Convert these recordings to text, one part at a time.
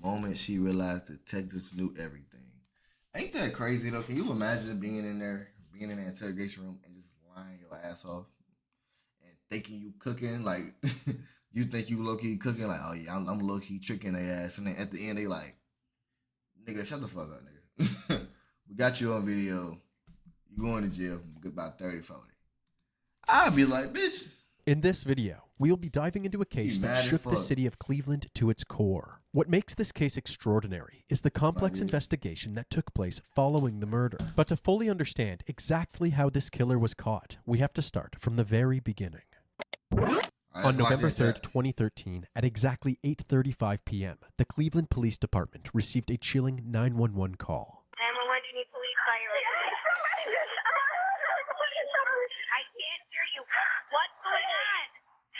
moment she realized detectives knew everything. Ain't that crazy though? Can you imagine being in the interrogation room and just lying your ass off and thinking you cooking? Like, you think you low key cooking? Like, oh yeah, I'm low key tricking their ass. And then at the end, they like, nigga, shut the fuck up, nigga. We got you on video. You going to jail for about 30, 40. I'd be like, bitch. In this video, we'll be diving into a case that shook the city of Cleveland to its core. What makes this case extraordinary is the complex investigation that took place following the murder. But to fully understand exactly how this killer was caught, we have to start from the very beginning. On November 3rd, 2013, at exactly 8:35 p.m., the Cleveland Police Department received a chilling 911 call. 911, do you need police fire? I can't hear you. What's going on?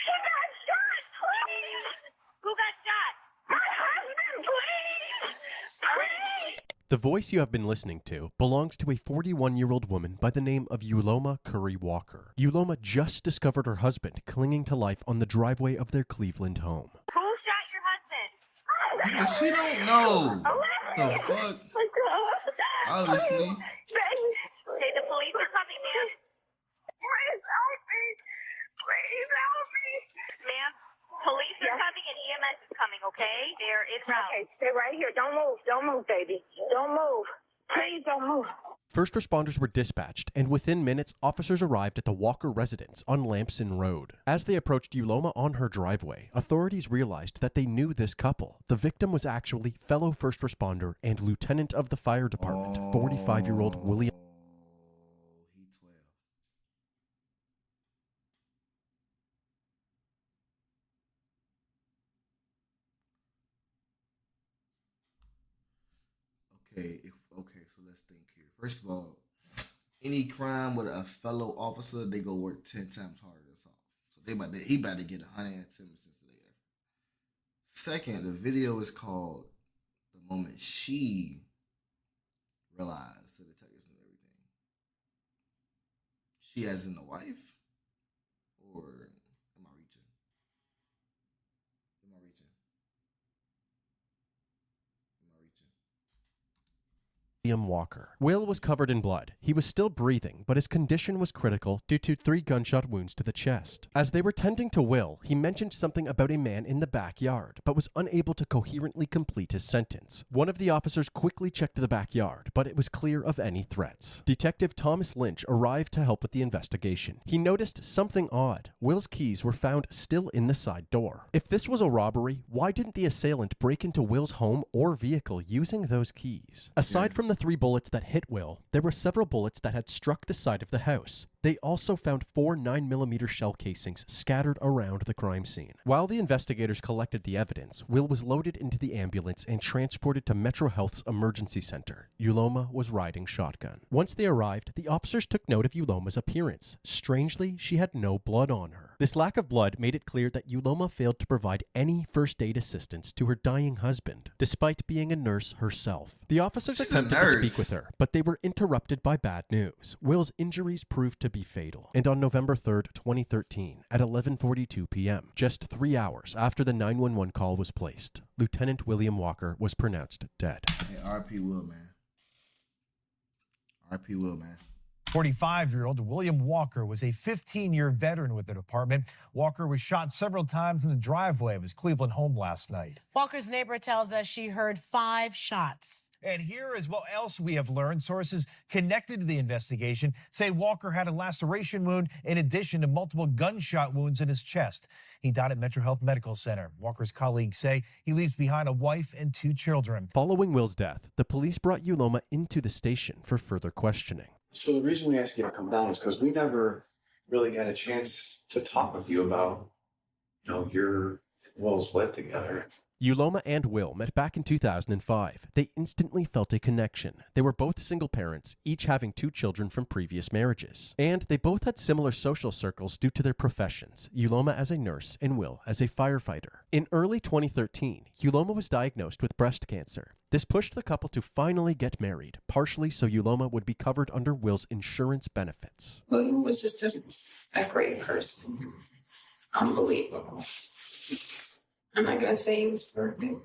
He got shot, please! Who got shot? My husband, please! Please! The voice you have been listening to belongs to a 41-year-old woman by the name of Yuloma Curry Walker. Yuloma just discovered her husband clinging to life on the driveway of their Cleveland home. Who shot your husband? Nigga, she don't know. The fuck? Obviously. Hey, the police are coming, ma'am. Please help me. Please help me. Ma'am, police are coming and EMS is coming, okay? They're en route. Okay, stay right here. Don't move. Don't move, baby. Don't move. Please don't move. First responders were dispatched, and within minutes, officers arrived at the Walker residence on Lamson Road. As they approached Yuloma on her driveway, authorities realized that they knew this couple. The victim was actually fellow first responder and lieutenant of the fire department, 45-year-old William. He 12. Okay, so let's think here. First of all, any crime with a fellow officer, they go work 10 times harder than us all. So he about to get 110 since today. Second, the video is called the moment she realized the detectives knew everything. She as in the wife? Or am I reaching? Am I reaching? Am I reaching? William Walker. Will was covered in blood. He was still breathing, but his condition was critical due to 3 gunshot wounds to the chest. As they were tending to Will, he mentioned something about a man in the backyard, but was unable to coherently complete his sentence. One of the officers quickly checked the backyard, but it was clear of any threats. Detective Thomas Lynch arrived to help with the investigation. He noticed something odd. Will's keys were found still in the side door. If this was a robbery, why didn't the assailant break into Will's home or vehicle using those keys? Aside from the 3 bullets that hit Will, there were several bullets that had struck the side of the house. They also found 4 9mm shell casings scattered around the crime scene. While the investigators collected the evidence, Will was loaded into the ambulance and transported to Metro Health's emergency center. Yuloma was riding shotgun. Once they arrived, the officers took note of Yuloma's appearance. Strangely, she had no blood on her. This lack of blood made it clear that Yuloma failed to provide any first aid assistance to her dying husband, despite being a nurse herself. The officers attempted to speak with her, but they were interrupted by bad news. Will's injuries proved to be fatal, and on November 3rd, 2013, at 11:42 p.m., just 3 hours after the 911 call was placed, Lieutenant William Walker was pronounced dead. Hey, RP Will, man. RP Will, man. 45-year-old William Walker was a 15-year veteran with the department. Walker was shot several times in the driveway of his Cleveland home last night. Walker's neighbor tells us she heard 5 shots. And here is what else we have learned. Sources connected to the investigation say Walker had a laceration wound in addition to multiple gunshot wounds in his chest. He died at Metro Health Medical Center. Walker's colleagues say he leaves behind a wife and 2 children. Following Will's death, the police brought Yuloma into the station for further questioning. So the reason we asked you to come down is because we never really got a chance to talk with you about, your Will's life together. Yuloma and Will met back in 2005. They instantly felt a connection. They were both single parents, each having 2 children from previous marriages. And they both had similar social circles due to their professions, Yuloma as a nurse and Will as a firefighter. In early 2013, Yuloma was diagnosed with breast cancer. This pushed the couple to finally get married, partially so Yuloma would be covered under Will's insurance benefits. William was just a great person. Unbelievable. I'm not going to say he was perfect.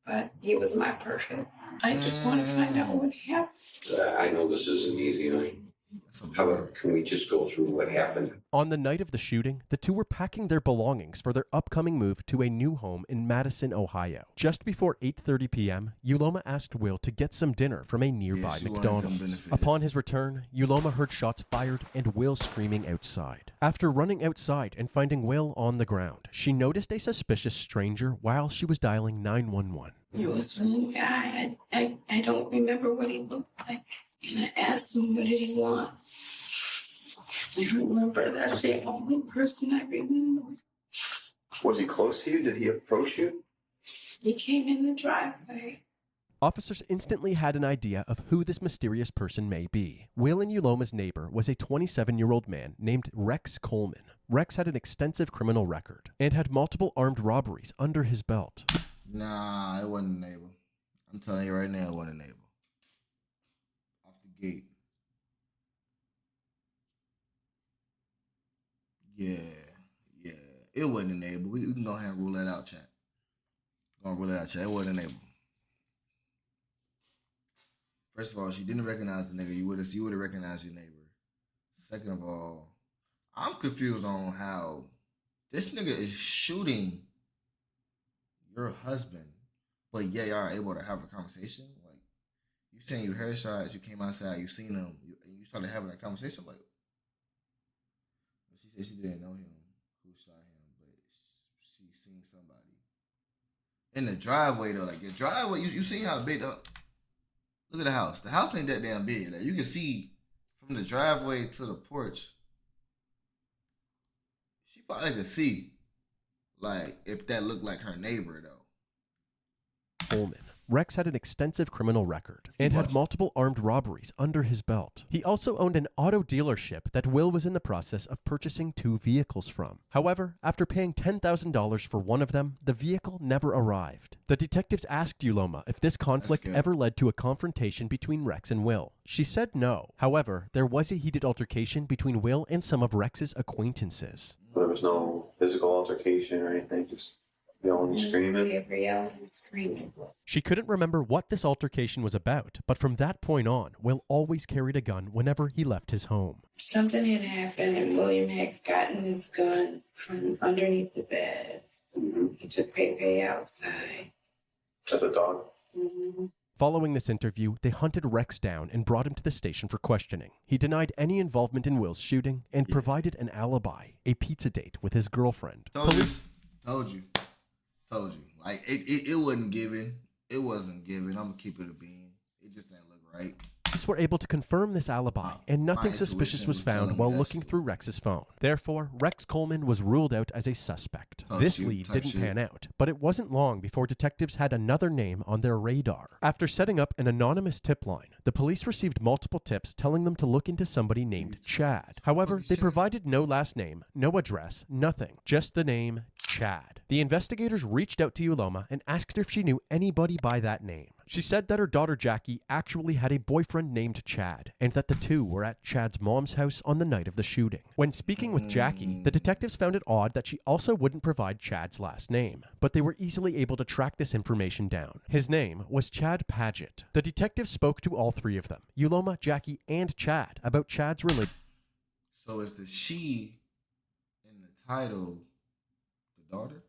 but he was my person. I just want to find out what happened. I know this isn't easy. However, can we just go through what happened? On the night of the shooting, the two were packing their belongings for their upcoming move to a new home in Madison, Ohio. Just before 8:30 p.m., Uloma asked Will to get some dinner from a nearby she wanted McDonald's. them benefits. Upon his return, Uloma heard shots fired and Will screaming outside. After running outside and finding Will on the ground, she noticed a suspicious stranger while she was dialing 911. It was one guy. I don't remember what he looked like. And I asked him, what did he want? I don't remember. That's the only person I remember. Was he close to you? Did he approach you? He came in the driveway. Officers instantly had an idea of who this mysterious person may be. Will and Uloma's neighbor was a 27-year-old man named Rex Coleman. Rex had an extensive criminal record and had multiple armed robberies under his belt. Nah, it wasn't a neighbor. I'm telling you right now, it wasn't a neighbor. Off the gate. Yeah. It wasn't a neighbor. We can go ahead and rule that out, chat. Gonna rule that out, chat. It wasn't a neighbor. First of all, she didn't recognize the nigga. You would have recognized your neighbor. Second of all, I'm confused on how this nigga is shooting your husband, but yeah, y'all are able to have a conversation. Like, you saying you heard shots, you came outside, you seen him, you started having that conversation. Like, she said she didn't know him who shot him, but she seen somebody in the driveway though. Like your driveway, you see how big? Look at the house. The house ain't that damn big. Like you can see from the driveway to the porch. She probably could see, like, if that looked like her neighbor though. Coleman. Rex had an extensive criminal record and had multiple armed robberies under his belt. He also owned an auto dealership that Will was in the process of purchasing 2 vehicles from. However, after paying $10,000 for one of them, the vehicle never arrived. The detectives asked Uloma if this conflict ever led to a confrontation between Rex and Will. She said no. However, there was a heated altercation between Will and some of Rex's acquaintances. There was no physical altercation or anything, just yelling and screaming. We were yelling and screaming. She couldn't remember what this altercation was about, but from that point on, Will always carried a gun whenever he left his home. Something had happened and William had gotten his gun from underneath the bed. He took Pepe outside. As a dog? Mm-hmm. Following this interview, they hunted Rex down and brought him to the station for questioning. He denied any involvement in Will's shooting and provided an alibi, a pizza date with his girlfriend. Told you. Like, it wasn't given. It wasn't given. I'm going to keep it a bean. It just didn't look right. Police were able to confirm this alibi, and nothing suspicious was found while looking through Rex's phone. Therefore, Rex Coleman was ruled out as a suspect. This lead didn't pan out, but it wasn't long before detectives had another name on their radar. After setting up an anonymous tip line, the police received multiple tips telling them to look into somebody named Chad. However, they provided no last name, no address, nothing, just the name Chad. The investigators reached out to Uloma and asked her if she knew anybody by that name. She said that her daughter Jackie actually had a boyfriend named Chad, and that the two were at Chad's mom's house on the night of the shooting. When speaking with Jackie, the detectives found it odd that she also wouldn't provide Chad's last name, but they were easily able to track this information down. His name was Chad Paget. The detectives spoke to all 3 of them, Uloma, Jackie, and Chad, about Chad's religion. So is the she in the title the daughter?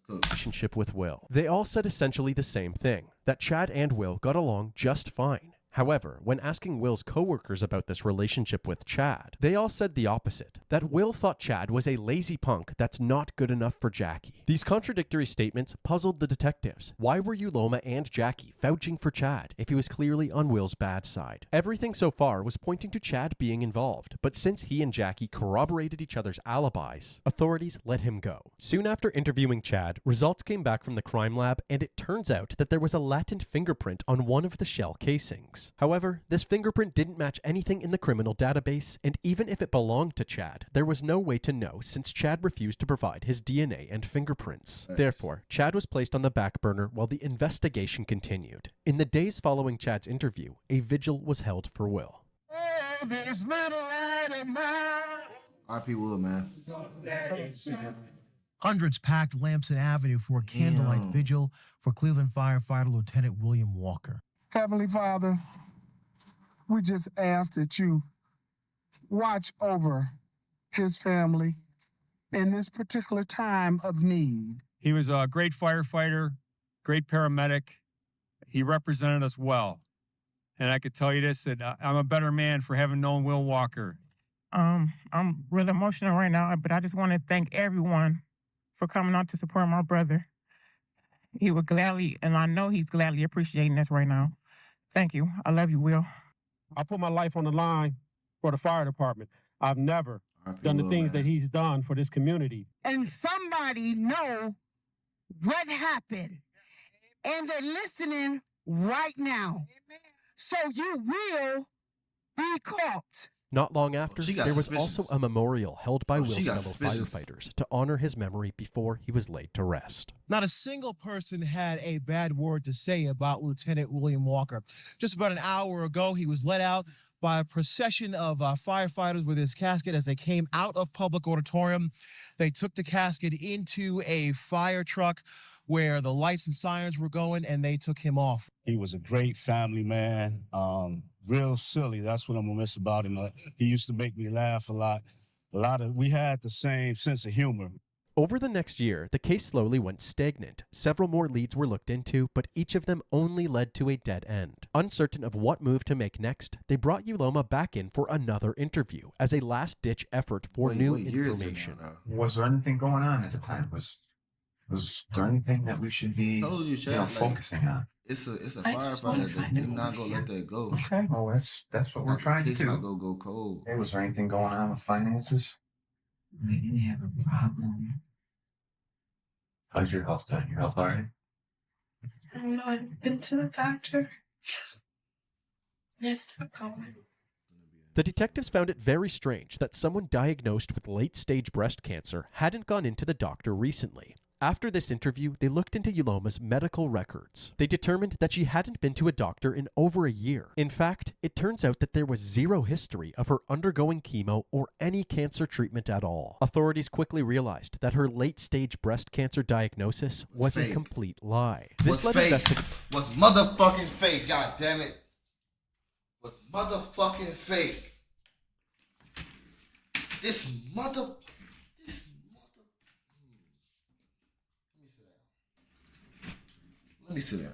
Relationship with Will. They all said essentially the same thing, that Chad and Will got along just fine. However, when asking Will's coworkers about this relationship with Chad, they all said the opposite, that Will thought Chad was a lazy punk that's not good enough for Jackie. These contradictory statements puzzled the detectives. Why were Uloma and Jackie vouching for Chad if he was clearly on Will's bad side? Everything so far was pointing to Chad being involved, but since he and Jackie corroborated each other's alibis, authorities let him go. Soon after interviewing Chad, results came back from the crime lab, and it turns out that there was a latent fingerprint on one of the shell casings. However, this fingerprint didn't match anything in the criminal database, and even if it belonged to Chad, there was no way to know since Chad refused to provide his DNA and fingerprints. Therefore, Chad was placed on the back burner while the investigation continued. In the days following Chad's interview, a vigil was held for Will. RP Will, man. Hundreds packed Lamson Avenue for a candlelight vigil for Cleveland firefighter Lieutenant William Walker. Heavenly Father, we just ask that you watch over his family in this particular time of need. He was a great firefighter, great paramedic. He represented us well. And I could tell you this, that I'm a better man for having known Will Walker. I'm really emotional right now, but I just want to thank everyone for coming out to support my brother. He would gladly, and I know he's gladly appreciating this right now. Thank you. I love you, Will. I put my life on the line for the fire department. I've never done the things that he's done for this community. And somebody know what happened. And they're listening right now. So you will be caught. Not long after, there was suspicions. also a memorial held by Will's she got fellow suspicions. firefighters to honor his memory before he was laid to rest. Not a single person had a bad word to say about Lieutenant William Walker. Just about an hour ago, he was let out by a procession of firefighters with his casket as they came out of public auditorium. They took the casket into a fire truck where the lights and sirens were going, and they took him off. He was a great family man, real silly. That's what I'm gonna miss about him. He used to make me laugh a lot. We had the same sense of humor. Over the next year, the case slowly went stagnant. Several more leads were looked into, but each of them only led to a dead end. Uncertain of what move to make next, they brought Uloma back in for another interview as a last-ditch effort for new information. Was there anything going on at the time? Was there anything that we should be focusing on? It's a firefighter that do not go let that go. Okay, well that's what we're trying to It's do. not go cold. Hey, was there anything going on with finances? We didn't have a problem. How's your health been? Your health all right? I've been to the doctor. Yes, no problem. The detectives found it very strange that someone diagnosed with late-stage breast cancer hadn't gone into the doctor recently. After this interview, they looked into Uloma's medical records. They determined that she hadn't been to a doctor in over a year. In fact, it turns out that there was zero history of her undergoing chemo or any cancer treatment at all. Authorities quickly realized that her late-stage breast cancer diagnosis was a complete lie. Was motherfucking fake, god damn it. Was motherfucking fake. This mother... Let me sit down.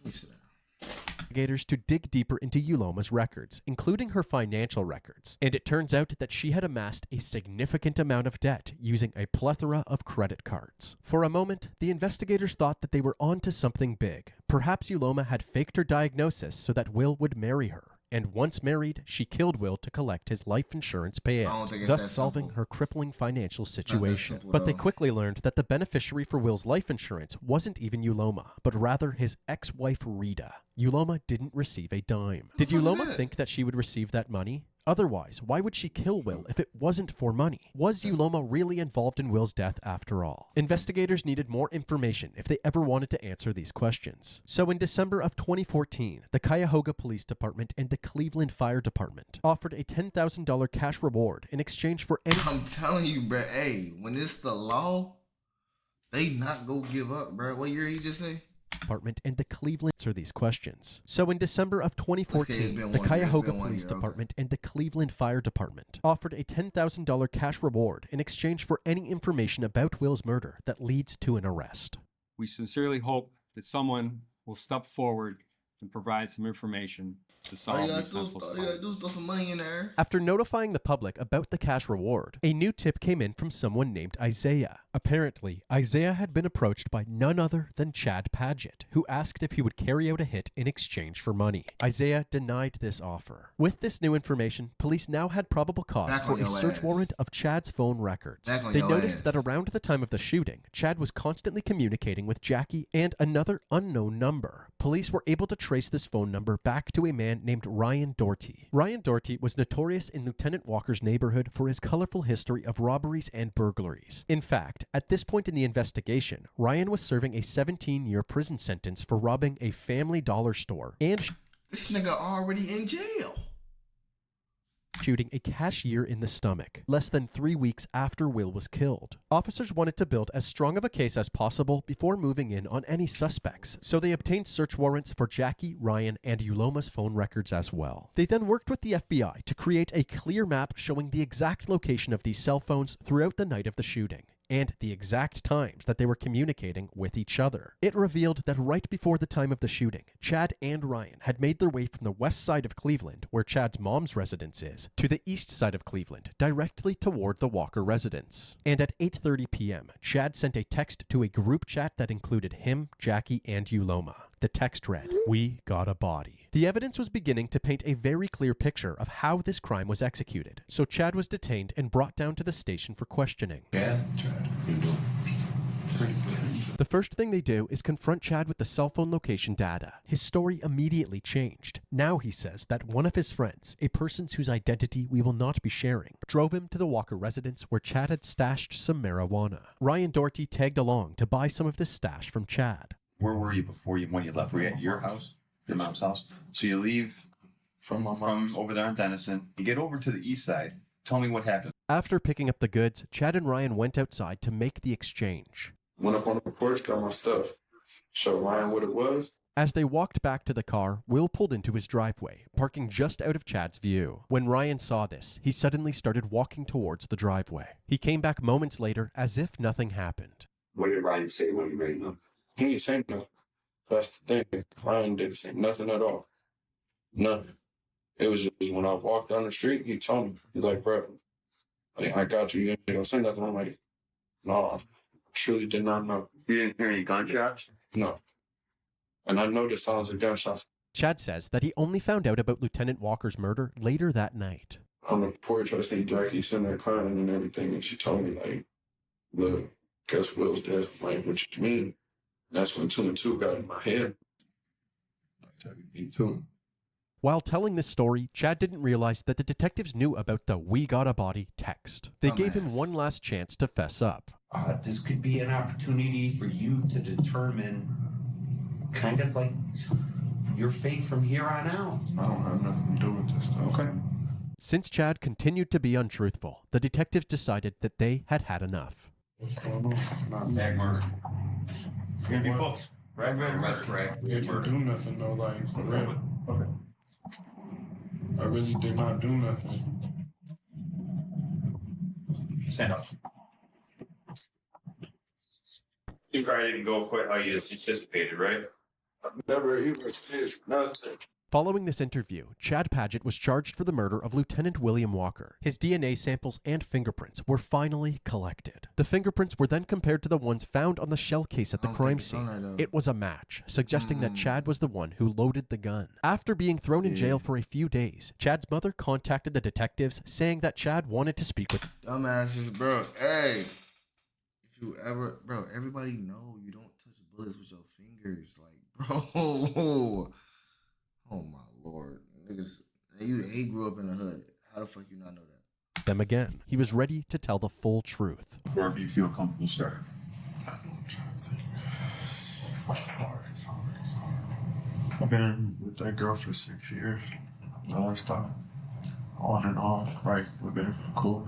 Investigators to dig deeper into Uloma's records, including her financial records, and it turns out that she had amassed a significant amount of debt using a plethora of credit cards. For a moment, the investigators thought that they were onto something big. Perhaps Uloma had faked her diagnosis so that Will would marry her. And once married, she killed Will to collect his life insurance payout, thus solving her crippling financial situation. But they quickly learned that the beneficiary for Will's life insurance wasn't even Uloma, but rather his ex-wife Rita. Uloma didn't receive a dime. Did Uloma think that she would receive that money? Otherwise, why would she kill Will if it wasn't for money? Was Uloma really involved in Will's death after all? Investigators needed more information if they ever wanted to answer these questions. So in December of 2014, the Cuyahoga Police Department and the Cleveland Fire Department offered a $10,000 cash reward in exchange for any... I'm telling you, bro, hey, when it's the law, they not go give up, bro. What year you just say? Department and the Cleveland answer these questions. So in December of 2014, the Cuyahoga Police Department and the Cleveland Fire Department offered a $10,000 cash reward in exchange for any information about Will's murder that leads to an arrest. We sincerely hope that someone will step forward and provide some information to solve these senseless crimes. Do some money in there. After notifying the public about the cash reward, a new tip came in from someone named Isaiah. Apparently, Isaiah had been approached by none other than Chad Padgett, who asked if he would carry out a hit in exchange for money. Isaiah denied this offer. With this new information, police now had probable cause for a search warrant of Chad's phone records. They noticed that around the time of the shooting, Chad was constantly communicating with Jackie and another unknown number. Police were able to trace this phone number back to a man named Ryan Doherty. Ryan Doherty was notorious in Lieutenant Walker's neighborhood for his colorful history of robberies and burglaries. In fact, at this point in the investigation, Ryan was serving a 17-year prison sentence for robbing a Family Dollar store and... This nigga already in jail. shooting a cashier in the stomach, less than 3 weeks after Will was killed. Officers wanted to build as strong of a case as possible before moving in on any suspects, so they obtained search warrants for Jackie, Ryan, and Uloma's phone records as well. They then worked with the FBI to create a clear map showing the exact location of these cell phones throughout the night of the shooting, and the exact times that they were communicating with each other. It revealed that right before the time of the shooting, Chad and Ryan had made their way from the west side of Cleveland, where Chad's mom's residence is, to the east side of Cleveland, directly toward the Walker residence. And at 8:30 p.m., Chad sent a text to a group chat that included him, Jackie, and Uloma. The text read, "We got a body." The evidence was beginning to paint a very clear picture of how this crime was executed, so Chad was detained and brought down to the station for questioning. The first thing they do is confront Chad with the cell phone location data. His story immediately changed. Now he says that one of his friends, a person whose identity we will not be sharing, drove him to the Walker residence where Chad had stashed some marijuana. Ryan Doherty tagged along to buy some of this stash from Chad. Where were you when you left? Were you at your house? Your mom's house? So you leave from over there in Denison. You get over to the east side. Tell me what happened. After picking up the goods, Chad and Ryan went outside to make the exchange. Went up on the porch, got my stuff. Showed Ryan what it was. As they walked back to the car, Will pulled into his driveway, parking just out of Chad's view. When Ryan saw this, he suddenly started walking towards the driveway. He came back moments later as if nothing happened. What did Ryan say when you made him? He didn't say nothing. That's the thing. Ryan didn't say nothing at all. Nothing. It was just when I walked down the street, he told me, he's like, bro, I got you. You ain't gonna say nothing. I'm like, no, I truly did not know. You didn't hear any gunshots? No. And I know the sounds of gunshots. Chad says that he only found out about Lieutenant Walker's murder later that night. On the porch, I see Jackie sitting there crying and everything, and she told me, like, look, guess Will's dead. I'm like, what you mean? That's when 2 and 2 got in my head. Me too. While telling this story, Chad didn't realize that the detectives knew about the "We Got a Body" text. They gave him one last chance to fess up. This could be an opportunity for you to determine kind of like your fate from here on out. I don't have nothing to do with this stuff. Okay. Since Chad continued to be untruthful, the detectives decided that they had had enough. Bag murder. It's gonna be both. Rag murder. Didn't do nothing though, like for real. Okay. I really did not do nothing. Stand up. You probably didn't go quite how you anticipated, right? I never even did nothing. Following this interview, Chad Padgett was charged for the murder of Lieutenant William Walker. His DNA samples and fingerprints were finally collected. The fingerprints were then compared to the ones found on the shell case at the crime scene. It was a match, suggesting that Chad was the one who loaded the gun. After being thrown in jail for a few days, Chad's mother contacted the detectives, saying that Chad wanted to speak with Dumbasses, bro. Hey, if you ever, bro, everybody know you don't touch bullets with your fingers. Like, bro. Oh my lord, niggas! He grew up in the hood. How the fuck you not know that? them again. He was ready to tell the full truth. Wherever you feel comfortable, start. I've been with that girl for 6 years. Non-stop. On and off. Right. We've been cool.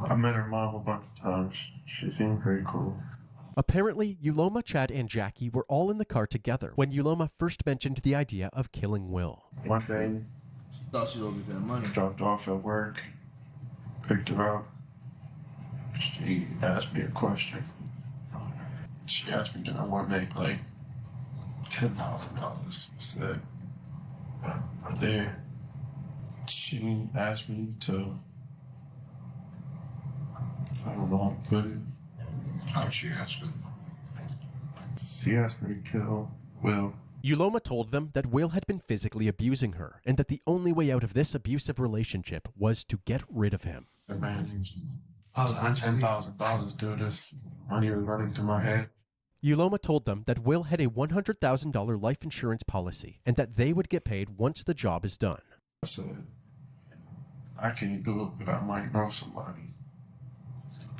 I met her mom a bunch of times. She seemed pretty cool. Apparently, Uloma, Chad, and Jackie were all in the car together when Uloma first mentioned the idea of killing Will. One day, thought she would get that money. Dropped off at work, picked her up. She asked me a question. She asked me, did I want to make like $10,000? I said, there. She asked me to, I don't know how to put it. How'd she ask me? She asked me to kill Will. Uloma told them that Will had been physically abusing her, and that the only way out of this abusive relationship was to get rid of him. The man, I was on $10,000, dude. This money was running through my head. Uloma told them that Will had a $100,000 life insurance policy, and that they would get paid once the job is done. I said, I can't do it, but I might know somebody.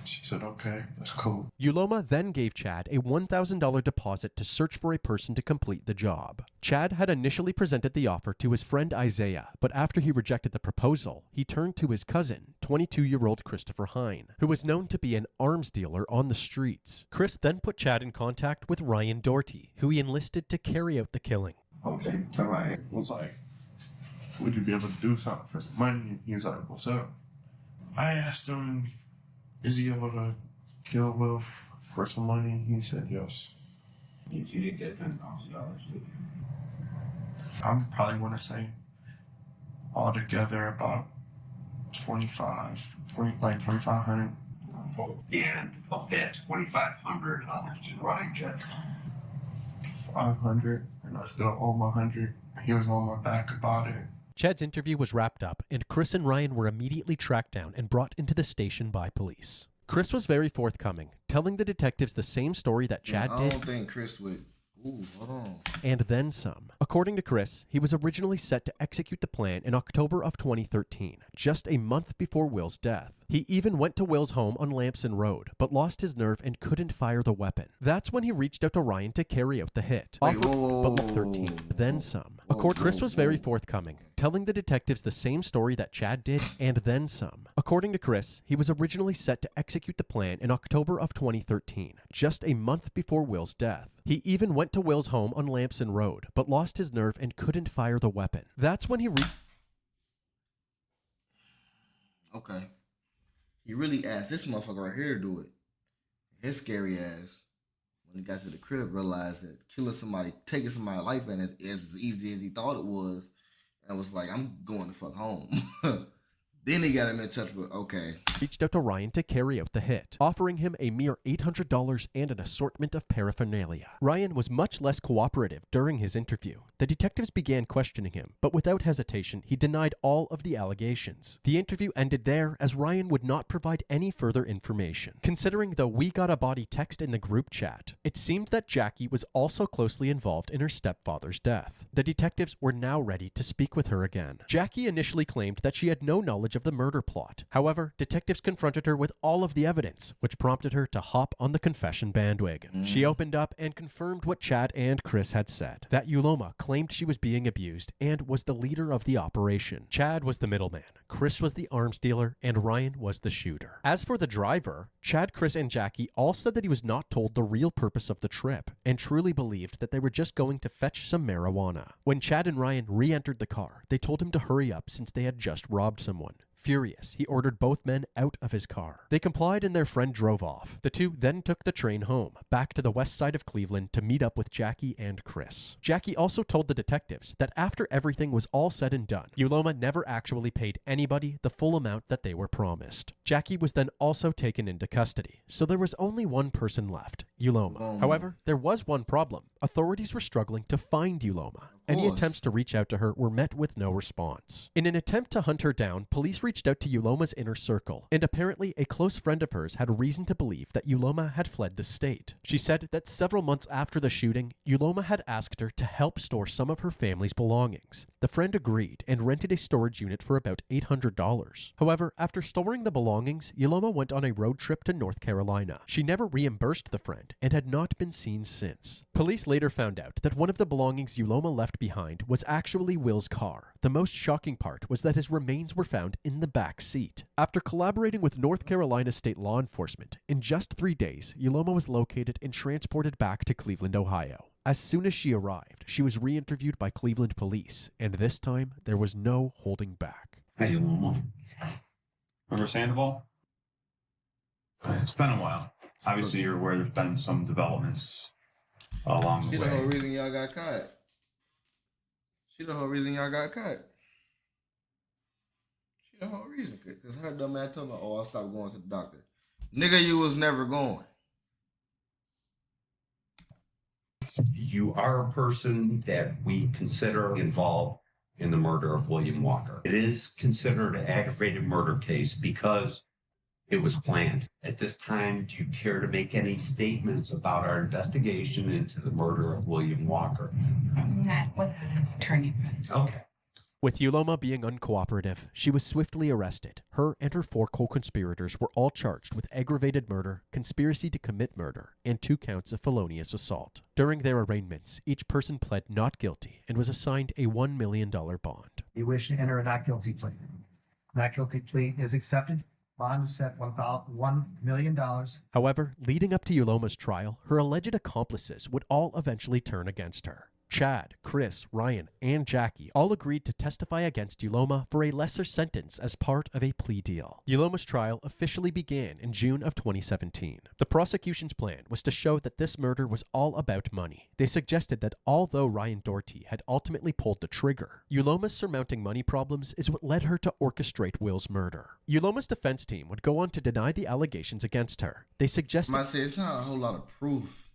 She said, okay, that's cool. Uloma then gave Chad a $1,000 deposit to search for a person to complete the job. Chad had initially presented the offer to his friend Isaiah, but after he rejected the proposal, he turned to his cousin, 22-year-old Christopher Hine, who was known to be an arms dealer on the streets. Chris then put Chad in contact with Ryan Doherty, who he enlisted to carry out the killing. Okay, all right. I was like, would you be able to do something for some money? He was like, what's up? I asked him, is he able to kill Will for some money? He said yes. You didn't get $10,000, did you? I'm probably going to say altogether about 2,500. And of that $2,500, did Ryan get 500, and I still owe him 100. He was on my back about it. Chad's interview was wrapped up, and Chris and Ryan were immediately tracked down and brought into the station by police. Chris was very forthcoming, telling the detectives the same story that Chad did. I don't think Chris would. Ooh, hold on. And then some. According to Chris, he was originally set to execute the plan in October of 2013, just a month before Will's death. He even went to Will's home on Lamson Road, but lost his nerve and couldn't fire the weapon. That's when he reached out to Ryan to carry out the hit. Wait, But 13, then some. Chris was very forthcoming, telling the detectives the same story that Chad did, and then some. According to Chris, he was originally set to execute the plan in October of 2013, just a month before Will's death. He even went to Will's home on Lamson Road, but lost his nerve and couldn't fire the weapon. That's when he Okay. He really asked this motherfucker right here to do it. His scary ass, when he got to the crib, realized that killing somebody, taking somebody's life in is as easy as he thought it was. And was like, I'm going the fuck home. Then he got him in touch with, reached out to Ryan to carry out the hit, offering him a mere $800 and an assortment of paraphernalia. Ryan was much less cooperative during his interview. The detectives began questioning him, but without hesitation, he denied all of the allegations. The interview ended there as Ryan would not provide any further information. Considering the "we got a body" text in the group chat, it seemed that Jackie was also closely involved in her stepfather's death. The detectives were now ready to speak with her again. Jackie initially claimed that she had no knowledge of the murder plot. However, detectives confronted her with all of the evidence, which prompted her to hop on the confession bandwagon. She opened up and confirmed what Chad and Chris had said, that Uloma claimed she was being abused and was the leader of the operation. Chad was the middleman, Chris was the arms dealer, and Ryan was the shooter. As for the driver, Chad, Chris, and Jackie all said that he was not told the real purpose of the trip and truly believed that they were just going to fetch some marijuana. When Chad and Ryan re-entered the car, they told him to hurry up since they had just robbed someone. Furious, he ordered both men out of his car. They complied and their friend drove off. The two then took the train home, back to the west side of Cleveland to meet up with Jackie and Chris. Jackie also told the detectives that after everything was all said and done, Uloma never actually paid anybody the full amount that they were promised. Jackie was then also taken into custody, so there was only one person left, Uloma. However, there was one problem. Authorities were struggling to find Uloma. Any attempts to reach out to her were met with no response. In an attempt to hunt her down, police reached out to Uloma's inner circle, and apparently a close friend of hers had reason to believe that Uloma had fled the state. She said that several months after the shooting, Uloma had asked her to help store some of her family's belongings. The friend agreed and rented a storage unit for about $800. However, after storing the belongings, Uloma went on a road trip to North Carolina. She never reimbursed the friend and had not been seen since. Police later found out that one of the belongings Uloma left behind was actually Will's car. The most shocking part was that his remains were found in the back seat. After collaborating with North Carolina state law enforcement, in just 3 days, Uloma was located and transported back to Cleveland, Ohio. As soon as she arrived, she was re-interviewed by Cleveland police, and this time there was no holding back. Hey, Uloma. Remember Sandoval? It's been a while. Obviously, you're aware there's been some developments along the way. The whole reason y'all got caught. She the whole reason y'all got caught. She the whole reason. Because her dumb ass told me, I'll stop going to the doctor. Nigga, you was never going. You are a person that we consider involved in the murder of William Walker. It is considered an aggravated murder case because it was planned. At this time, do you care to make any statements about our investigation into the murder of William Walker? Not with an attorney. Okay. With Uloma being uncooperative, she was swiftly arrested. Her and her 4 co-conspirators were all charged with aggravated murder, conspiracy to commit murder, and 2 counts of felonious assault. During their arraignments, each person pled not guilty and was assigned a $1 million bond. You wish to enter a not guilty plea. Not guilty plea is accepted. Bond is set $1 million. However, leading up to Uloma's trial, her alleged accomplices would all eventually turn against her. Chad, Chris, Ryan, and Jackie all agreed to testify against Uloma for a lesser sentence as part of a plea deal. Uloma's trial officially began in June of 2017. The prosecution's plan was to show that this murder was all about money. They suggested that although Ryan Doherty had ultimately pulled the trigger, Uloma's surmounting money problems is what led her to orchestrate Will's murder. Uloma's defense team would go on to deny the allegations against her. They suggested... I say it's not a whole lot of proof.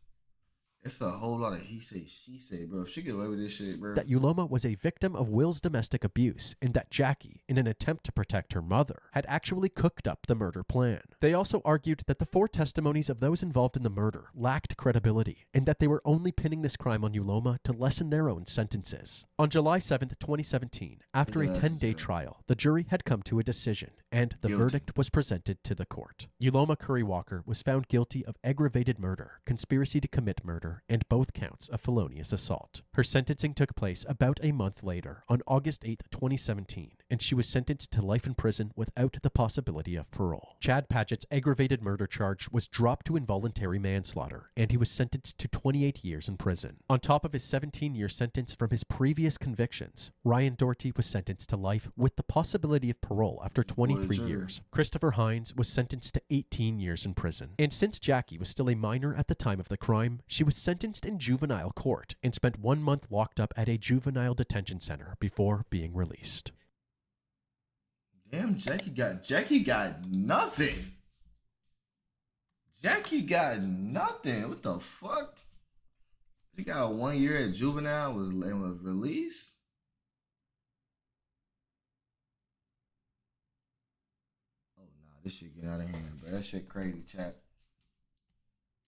It's a whole lot of he say, she say, bro. If she get away with this shit, bro. That Uloma was a victim of Will's domestic abuse and that Jackie, in an attempt to protect her mother, had actually cooked up the murder plan. They also argued that the 4 testimonies of those involved in the murder lacked credibility and that they were only pinning this crime on Uloma to lessen their own sentences. On July 7th, 2017, after a 10-day trial, the jury had come to a decision and the verdict was presented to the court. Uloma Curry Walker was found guilty of aggravated murder, conspiracy to commit murder, and both counts of felonious assault. Her sentencing took place about a month later, on August 8, 2017, and she was sentenced to life in prison without the possibility of parole. Chad Padgett's aggravated murder charge was dropped to involuntary manslaughter, and he was sentenced to 28 years in prison. On top of his 17-year sentence from his previous convictions, Ryan Doherty was sentenced to life with the possibility of parole after 23 years. Christopher Hines was sentenced to 18 years in prison. And since Jackie was still a minor at the time of the crime, she was sentenced in juvenile court and spent 1 month locked up at a juvenile detention center before being released. Damn, Jackie got nothing. Jackie got nothing. What the fuck? He got 1 year at juvenile was released. Oh nah, this shit get out of hand, bro. That shit crazy, chat.